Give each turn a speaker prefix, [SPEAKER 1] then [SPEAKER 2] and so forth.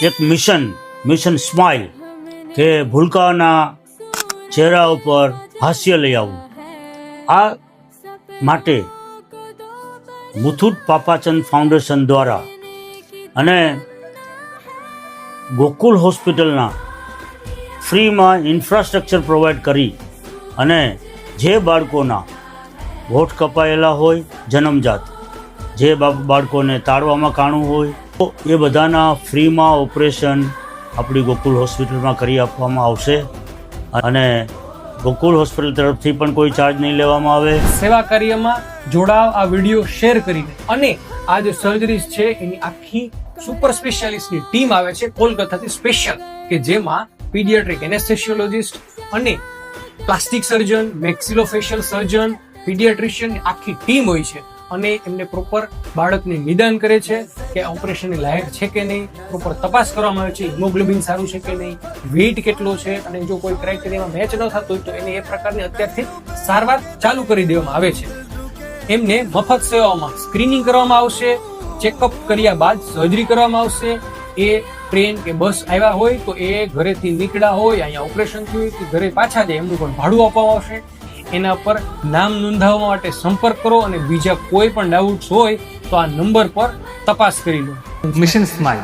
[SPEAKER 1] એક mission smile કે ભૂલકાઓના ચહેરા ઉપર હાસ્ય લઈ આવવું. આ માટે મુથુટ પાપાચંદ ફાઉન્ડેશન દ્વારા અને ગોકુલ હોસ્પિટલના ફ્રીમાં ઇન્ફ્રાસ્ટ્રક્ચર પ્રોવાઈડ કરી અને જે બાળકોના હોઠ કપાયેલા હોય જન્મજાત, જે બાળકોને તાળવામાં કાણું હોય તો એ બધાના ફ્રીમાં ઓપરેશન આપણી ગોકુલ હોસ્પિટલમાં કરી આપવામાં આવશે અને ગોકુલ હોસ્પિટલ તરફથી પણ કોઈ ચાર્જ નહીં લેવામાં આવે.
[SPEAKER 2] સેવા કાર્યમાં જોડાવ, આ વિડીયો શેર કરીને. અને આ જે સર્જરીઝ છે એની આખી સુપર સ્પેશિયાલિસ્ટની ટીમ આવે છે કોલકાતાથી સ્પેશિયલ, કે જેમાં પીડિયાટ્રિક એનેસ્થેસિયોલોજિસ્ટ અને પ્લાસ્ટિક સર્જન, મેક્સિલોફેશિયલ સર્જન, પીડિયાટ્રિશિયન આખી ટીમ હોય છે અને એમને પ્રોપર બાળકને નિદાન કરે છે કે ઓપરેશનની લાયક છે કે નહીં, પ્રોપર તપાસ કરવામાં આવે છે, હિમોગ્લોબિન સારું છે કે નહીં, વેઇટ કેટલો છે, અને જો કોઈ ક્રાઇટેરિયામાં મેચ ન થતું હોય તો એને એ પ્રકારની અત્યારથી સારવાર ચાલુ કરી દેવામાં આવે છે. એમને મફત સેવાઓમાં સ્ક્રીનિંગ કરવામાં આવશે, ચેકઅપ કર્યા બાદ સર્જરી કરવામાં આવશે. એ ટ્રેન કે બસ આવ્યા હોય તો એ ઘરેથી નીકળ્યા હોય, અહીંયા ઓપરેશન થયું હોય કે ઘરે પાછા જાય એમનું પણ ભાડું આપવામાં આવશે. એના પર નામ નોંધાવવા માટે સંપર્ક કરો અને બીજા કોઈ પણ ડાઉટ્સ હોય તો આ નંબર પર તપાસ કરી લો.
[SPEAKER 3] Mission smile